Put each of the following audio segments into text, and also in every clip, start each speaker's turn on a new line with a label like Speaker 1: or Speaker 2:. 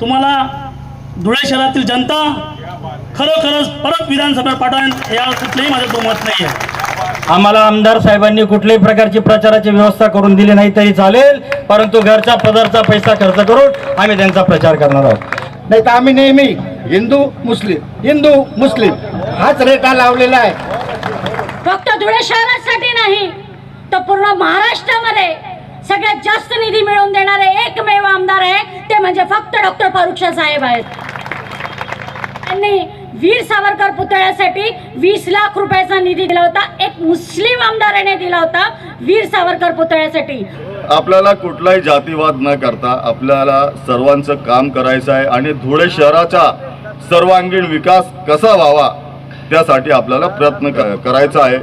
Speaker 1: तुम्हाला धुळे शहरातील जनता खरोखरच परत विधानसभेत पाठवेल या कुठलेही माझं दुमत नाही आहे।
Speaker 2: आम्हाला आमदार साहेबांनी कुठल्याही प्रकारची प्रचाराची व्यवस्था करून दिली नाही तरी चालेल, परंतु घरच्या पदरचा पैसा खर्च करून आम्ही त्यांचा प्रचार करणार आहोत।
Speaker 3: नाही तर आम्ही नेहमी हिंदू मुस्लिम हाच रेटा लावलेला आहे।
Speaker 4: फक्त धुळे शहरासाठी नाही तर पूर्ण महाराष्ट्रामध्ये सगळ्यात जास्त निधी मिळवून देणारे एकमेव आमदार आहे ते म्हणजे फक्त डॉक्टर फारुख शाह साहेब आहेत। त्यांनी वीर सावरकर पुतळ्यासाठी 20 लाख रुपयाचा निधी दिला होता, एक मुस्लिम आमदाराने दिला होता वीर सावरकर पुतळ्यासाठी।
Speaker 5: आपल्याला कुठलाही जातीवाद न करता आपल्याला सर्वांचं काम करायचं आहे आणि धुळे शहराचा सर्वांगीण विकास कसा व्हावा त्यासाठी आपल्याला प्रयत्न करायचा आहे।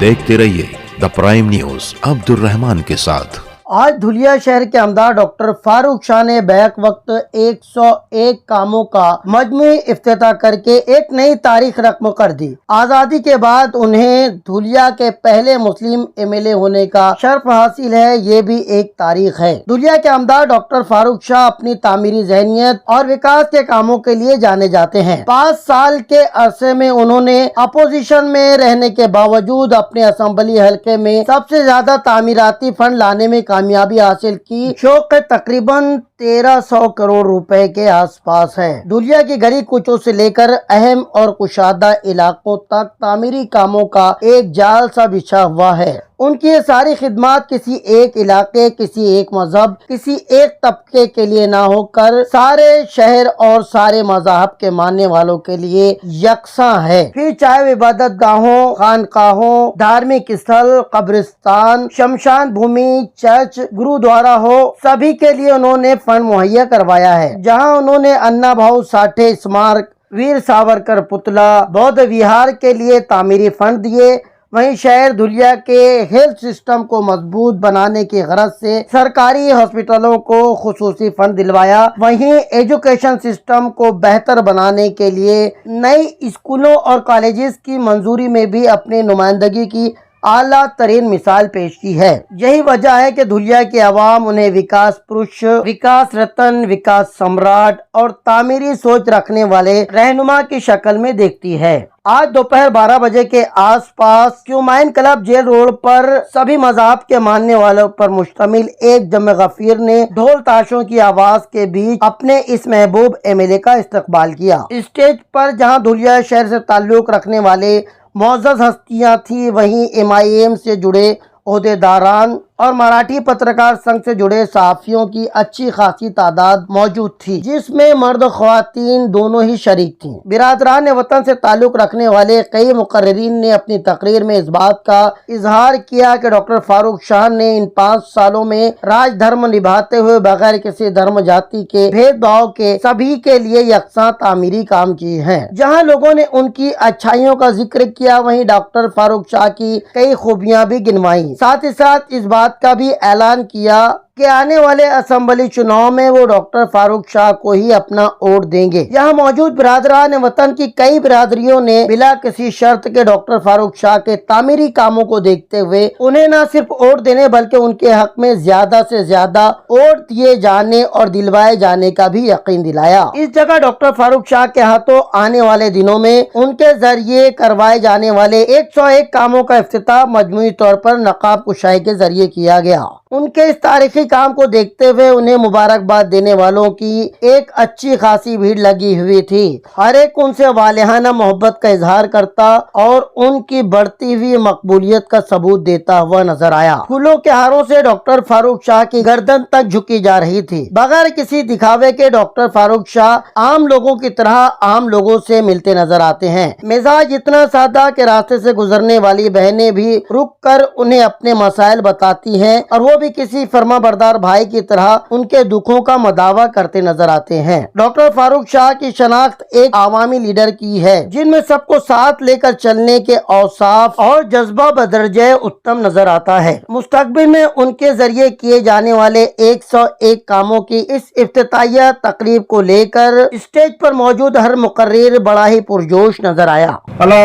Speaker 6: देखते रहिए the Prime News Abdul Rahman के साथ।
Speaker 7: आज धुलिया शहर के आमदार डॉक्टर फारूक शाह ने बैक वक्त 101 कामों का मजमूई इफ्तिताह करके एक नई तारीख रकम कर दी। आजादी के बाद उन्हें धुलिया के पहले मुस्लिम एमएलए होने का शर्फ हासिल है, ये भी एक तारीख है। धुलिया के आमदार डॉक्टर फारूक शाह अपनी तामीरी ज़हनियत और विकास के कामों के लिए जाने जाते हैं। 5 साल के अरसे में उन्होंने अपोजिशन में रहने के बावजूद अपने असेंबली हलके में सबसे ज्यादा तामीराती फंड लाने में कामयाबी हासिल की। शौक तकरीबन 1300 करोड़ रुपए के आसपास है। धुलिया की गली कूचों से लेकर अहम और कुशादा इलाकों तक तामीरी कामों का एक जाल सा बिछा हुआ है। उनकी ये सारी खिदमात किसी एक इलाके, किसी एक मजहब, किसी एक तबके के लिए ना होकर सारे शहर और सारे मजहब के मानने वालों के लिए यकसा है। फिर चाहे इबादत गाहों, खानकाहों, धार्मिक स्थल, कब्रिस्तान, शमशान भूमि, चर्च, गुरुद्वारा हो, सभी के लिए उन्होंने फंड मुहैया करवाया है। जहां उन्होंने अन्ना भाऊ साठे स्मारक, वीर सावरकर पुतला, बौद्ध विहार के लिए तामीरी फंड दिए, वहीं शहर धुलिया के हेल्थ सिस्टम को मजबूत बनाने की गरज से सरकारी हॉस्पिटलों को खुसूसी फंड दिलवाया। वहीं एजुकेशन सिस्टम को बेहतर बनाने के लिए नई स्कूलों और कॉलेजेस की मंजूरी में भी अपनी नुमाइंदगी की आला तरीन मिसाल पेश की है। यही वजह है कि धुलिया के अवाम उन्हें विकास पुरुष, विकास रतन, विकास सम्राट और तामीरी सोच रखने वाले रहनुमा की शक्ल में देखती है। आज दोपहर 12 बजे के आसपास क्यूमाइन क्लब जेल रोड पर सभी मज़हब के मानने वालों पर मुश्तमिल एक जमे गफीर ने ढोल ताशों की आवाज के बीच अपने इस महबूब एमएलए का इस्तकबाल किया। स्टेज पर जहां धुलिया शहर से ताल्लुक रखने वाले मौजूद हस्तियां थी, वहीं MIM से जुड़े ओहदेदारान और मराठी पत्रकार संघ से जुड़े सहाफियों की अच्छी खासी तादाद मौजूद थी, जिसमें मर्द ख्वातीन दोनों ही शरीक थीं। बिरादरान वतन से ताल्लुक रखने वाले कई मुकर्रिरीन ने अपनी तकरीर में इस बात का इजहार किया कि डॉक्टर फारूक शाह ने इन 5 सालों में राज धर्म निभाते हुए बगैर किसी धर्म जाति के भेदभाव के सभी के लिए यकसा तामीरी काम किए हैं। जहाँ लोगों ने उनकी अच्छाइयों का जिक्र किया, वहीं डॉक्टर फारूक शाह की कई खूबियां भी गिनवाई। साथ ही साथ इस बात का भी ऐलान किया कि आने वाले असेंबली चुनाव में वो डॉक्टर फारूक शाह को ही अपना वोट देंगे। यहाँ मौजूद बिरादरान वतन की कई बिरादरियों ने बिला किसी शर्त के डॉक्टर फारूक शाह के तामीरी कामों को देखते हुए उन्हें न सिर्फ वोट देने बल्कि उनके हक में ज्यादा से ज्यादा वोट दिए जाने और दिलवाए जाने का भी यकीन दिलाया। इस जगह डॉक्टर फारूक शाह के हाथों आने वाले दिनों में उनके जरिए करवाए जाने वाले 101 कामों का इफ्तिताह मजमूई तौर पर नकाब कुशाई के जरिए किया गया। उनके इस तारीखी काम को देखते हुए उन्हें मुबारकबाद देने वालों की एक अच्छी खासी भीड़ लगी हुई थी। हर एक उनसे वालिहाना मोहब्बत का इजहार करता और उनकी बढ़ती हुई मकबूलियत का सबूत देता हुआ नजर आया। फूलों के हारों से डॉक्टर फारूक शाह की गर्दन तक झुकी जा रही थी। बगैर किसी दिखावे के डॉक्टर फारूक शाह आम लोगों की तरह आम लोगों से मिलते नजर आते हैं। मिजाज इतना सादा कि रास्ते से गुजरने वाली बहनें भी रुक कर उन्हें अपने मसाइल बताती हैं और वो भी किसी फर्माबरदार वफादार भाई की तरह उनके दुखों का मदावा करते नजर आते हैं। डॉक्टर फारूक शाह की शनाख्त एक आवामी लीडर की है जिनमें सबको साथ लेकर चलने के औसाफ और जज्बा बदरजे उत्तम नजर आता है। मुस्तकबिल में उनके जरिए किए जाने वाले 101 कामों की इस इफ्तिताहिया तकरीब को लेकर स्टेज पर मौजूद हर मुकर्रिर बड़ा ही पुरजोश नजर आया।
Speaker 3: मला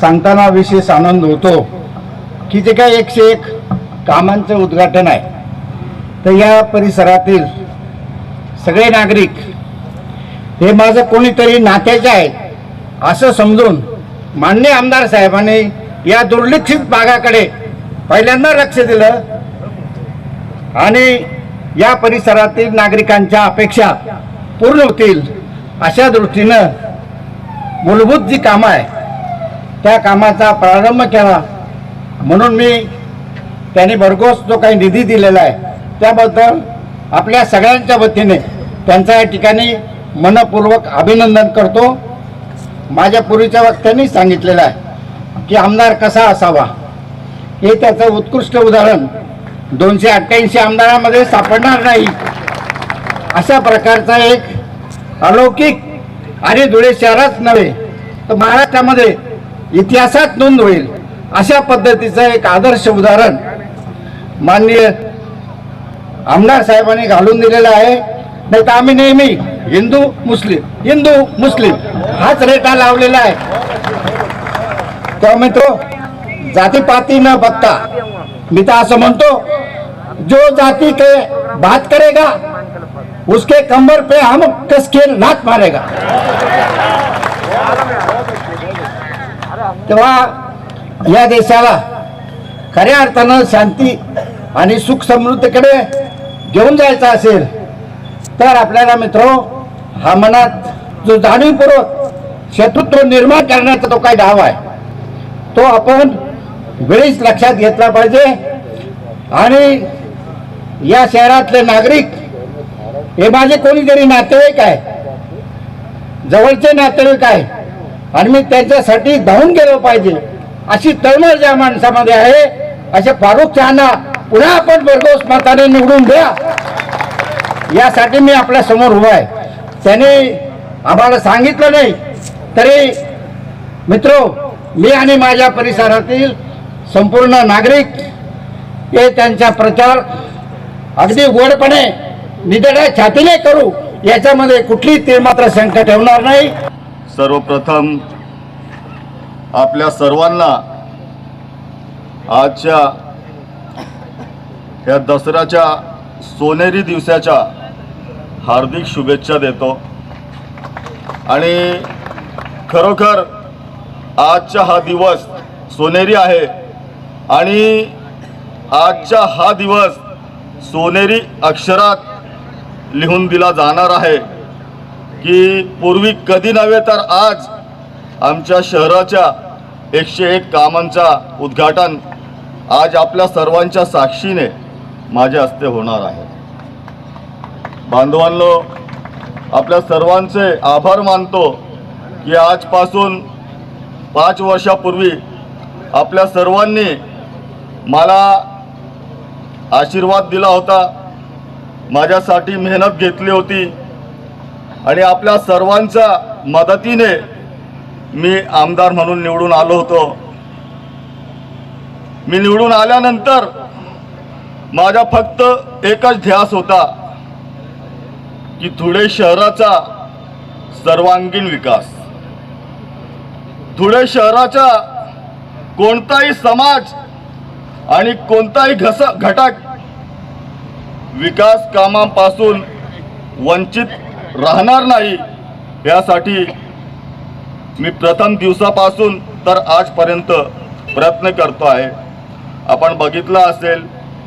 Speaker 3: सांगताना विशेष आनंद होतो की जे काय 101 कामांचं उद्घाटन आहे, तर या परिसरातील सगळे नागरिक हे माझं कोणीतरी नात्याचे आहेत असं समजून माननीय आमदार साहेबांनी या दुर्लक्षित भागाकडे पहिल्यांदा लक्ष दिलं आणि या परिसरातील नागरिकांच्या अपेक्षा पूर्ण होतील अशा दृष्टीनं मूलभूत जी कामं आहे त्या कामाचा प्रारंभ केला। म्हणून मी त्यांनी भरघोस जो काही निधी दिलेला आहे त्याबद्दल आपल्या सगळ्यांच्या वतीने त्यांचं या ठिकाणी मनपूर्वक अभिनंदन करतो। माझ्या पूर्वीच्या वक्त्यांनी सांगितलेलं आहे की आमदार कसा असावा हे त्याचं उत्कृष्ट उदाहरण 288 आमदारांमध्ये सापडणार नाही अशा प्रकारचा एक अलौकिक आणि धुळे शहरात नव्हे तर महाराष्ट्रामध्ये इतिहासात नोंद होईल अशा पद्धतीचं एक आदर्श उदाहरण माननीय आमदार साहेबांनी घालून दिलेलं आहे। नाही तर आम्ही नेहमी हिंदू मुस्लिम हाच रेटा लावलेला आहे। तेव्हा मित्रो, जातीपाती न बघता मी तर असं म्हणतो, जो जाती के बात करेगा उसके कमर पे हम कस के लात मारेगा। तेव्हा या देशाला खऱ्या अर्थानं शांती आणि सुख समृद्धीकडे घेऊन जायचं असेल तर आपल्याला मित्रो हा मनात जो जाणीवपूर्वक शत्रुत्व निर्माण करण्याचा तो काही डाव आहे तो आपण वेळीच लक्षात घेतला पाहिजे। आणि या शहरातले नागरिक हे माझे कोणीतरी नातेवाईक आहे, जवळचे नातेवाईक आहे आणि मी त्यांच्यासाठी धावून गेलो पाहिजे अशी तळमळ ज्या माणसामध्ये आहे असे फारूक शहांना पुन्हा आपण भरघोस मताने निवडून द्या यासाठी मी आपल्या समोर उभा आहे। त्याने आम्हाला सांगितलं नाही तरी मित्रो, मी आणि माझ्या परिसरातील संपूर्ण नागरिक हे त्यांचा प्रचार अगदी उघडपणे निधड्या छातीने करू याच्यामध्ये कुठली तीळमात्र शंका ठेवणार नाही।
Speaker 5: सर्वप्रथम आपल्या सर्वांना आजच्या या दसऱ्याच्या सोनेरी दिवसाच्या हार्दिक शुभेच्छा देतो। आणि खरोखर आजचा हा दिवस सोनेरी आहे आणि आजचा हा दिवस सोनेरी अक्षरात लिहून दिला जाणार आहे की पूर्वी कधी नव्हे तर आज आमच्या शहराच्या 101 कामांचा उद्घाटन आज आपल्या सर्वांच्या साक्षीने माझ्या हस्ते होणार आहे। बांधवांनो, आपल्या सर्वांचे आभार मानतो की आजपासून 5 वर्षापूर्वी आपल्या सर्वांनी मला आशीर्वाद दिला होता, माझ्यासाठी मेहनत घेतली होती आणि आपल्या सर्वांच्या मदतीने मी आमदार म्हणून निवडून आलो होतो। मी निवडून आल्यानंतर माझा फक्त एकच ध्यास होता की धुळे शहराचा सर्वांगीण विकास। धुळे शहराचा कोणताही समाज आणि कोणताही घटक विकास कामांपासून वंचित राहणार नाही यासाठी मी प्रथम दिवसापासून तर आजपर्यंत प्रयत्न करतो आहे। आपण बघितलं असेल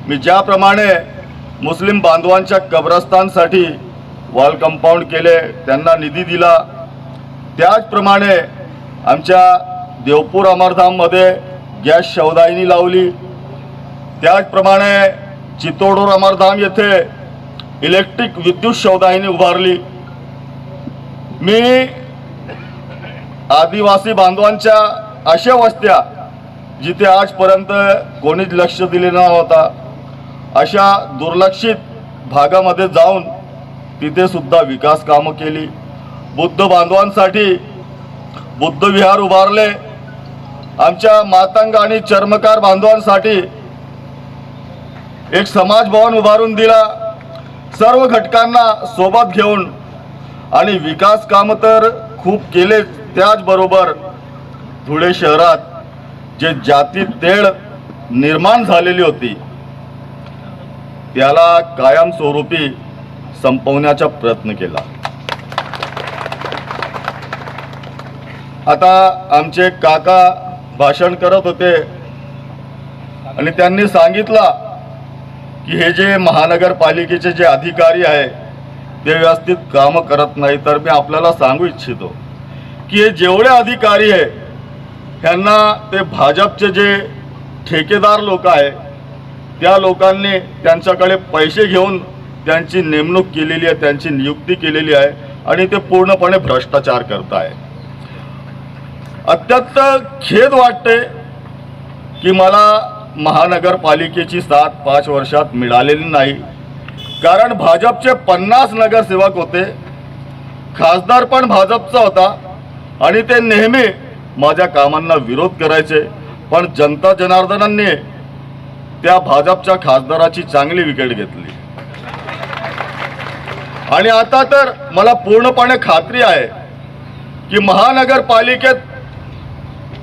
Speaker 5: मी ज्याप्रमाणे मुस्लिम बांधवांच्या कब्रस्तानसाठी वॉल कंपाऊंड केले, त्यांना निधी दिला, त्याचप्रमाणे आमच्या देवपूर अमरधाममध्ये गॅस शवदाहिनी लावली, त्याचप्रमाणे चितोडूर अमरधाम येथे इलेक्ट्रिक विद्युत शवदाहिनी उभारली। मी आदिवासी बांधवांच्या अशा वस्त्या जिथे आजपर्यंत कोणीच लक्ष दिले नव्हता अशा दुर्लक्षित भागामध्ये जाऊन तिथे सुद्धा विकास कामं केली. बुद्ध बांधवांसाठी बुद्ध विहार उभारले. आमच्या मातंग आणि चर्मकार बांधवांसाठी एक समाज भवन उभारून दिला. सर्व घटकांना सोबत घेऊन आणि विकास काम तर खूप केले. त्याचबरोबर धुळे शहरात जे जाती तेढ निर्माण झालेली होती त्याला कायमस्वरूपी संपवण्याचा प्रयत्न केला. आता आमचे काका भाषण करत होते आणि त्यांनी सांगितलं की हे जे महानगरपालिकेचे जे अधिकारी आहे ते व्यवस्थित कामं करत नाही. तर मी आपल्याला सांगू इच्छितो की हे जेवढे अधिकारी आहे ह्यांना ते भाजपचे जे ठेकेदार लोक आहे त्या लोकांनी त्यांच्याकडे पैसे घेऊन त्यांची नेमणूक केलेली आहे, त्यांची नियुक्ती केलेली आहे आणि ते पूर्णपणे भ्रष्टाचार करत आहे. अत्यंत खेद वाटते की मला महानगरपालिकेची साथ 5 वर्षात मिळालेली नाही. कारण भाजपचे 50 नगरसेवक होते, खासदार पण भाजपचा होता आणि ते नेहमी माझ्या कामांना विरोध करायचे. पण जनता जनार्दनांनी त्या भाजपच्या खासदाराची चांगली विकेट घेतली आणि आता तर मला पूर्णपणे खात्री आहे की महानगरपालिकेत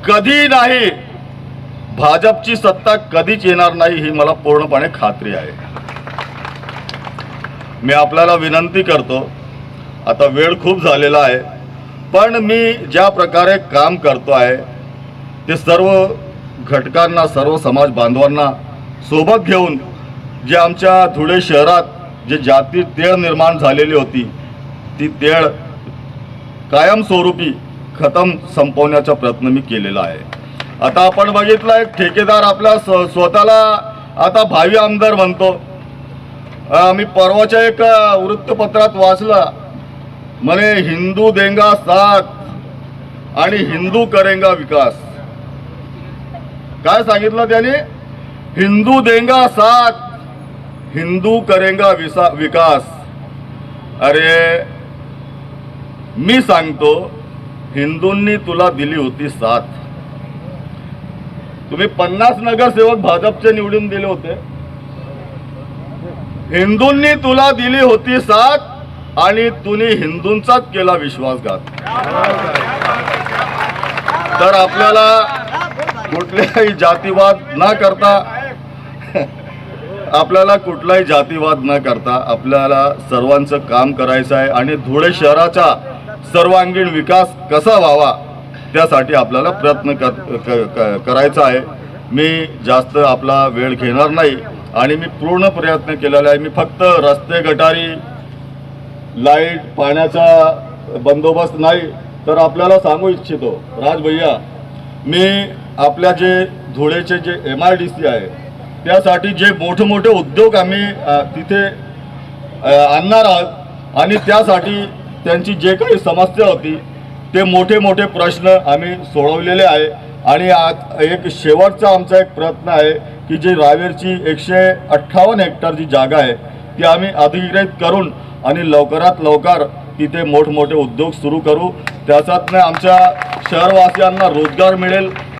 Speaker 5: कधी नाही भाजपची सत्ता कधीच येणार नाही ही मला पूर्णपणे खात्री आहे. मी आपल्याला विनंती करतो, आता वेळ खूप झालेला आहे, पण मी ज्या प्रकारे काम करतो आहे ते सर्व घटकांना, सर्व समाज बांधवांना सोबत घेऊन जे आमच्या धुळे शहरात जे जाती तेढ निर्माण झालेली होती ती तेढ कायमस्वरूपी संपवण्याचा प्रयत्न मी केलेला आहे. आता आपण बघितलं एक ठेकेदार आपल्या स्वतःला आता भावी आमदार म्हणतो. मी परवाच्या एक वृत्तपत्रात वाचलं, म्हणे हिंदू देंगा साथ आणि हिंदू करेंगा विकास. काय सांगितलं त्याने? हिंदू देंगा साथ, हिंदू करेंगा विकास. अरे मी सांगतो, हिंदूंनी तुला दिली होती साथ. तुम्ही 50 नगरसेवक भाजपचे निवडून दिले होते. हिंदूंनी तुला दिली होती साथ आणि तुम्ही हिंदूंचाच केला विश्वासघात. तर आपल्याला कुठलाही जातीवाद न करता आपल्याला सर्वांचं काम करायचं आहे आणि धुळे शहराचा सर्वांगीण विकास कसा व्हावा त्यासाठी आपल्याला प्रयत्न करायचा आहे. मी जास्त आपला वेळ घेणार नाही आणि मी पूर्ण प्रयत्न केलेला आहे. मी फक्त रस्ते, गटारी, लाईट, पाण्याचा बंदोबस्त नाही तर आपल्याला सांगू इच्छितो, राज भैया, मी आपल्या जे धुळेचे जे MIDC आहे त्यासाठी जे मोठे मोठे उद्योग आम्ही तिथे आणणार आहोत आणि त्यासाठी त्यांची जे काही समस्या होती ते मोठे मोठे प्रश्न आम्ही सोडवलेले आहे. आणि एक शेवटचा आमचा एक प्रयत्न आहे की जी रावेरची 158 हेक्टर जी जागा आहे ती आम्ही अधिग्रहित करून आणि लवकरात लवकर तिथे मोठमोठे उद्योग सुरू करू. त्याच्यातनं आमच्या शहरवासियांना रोजगार मिळेल.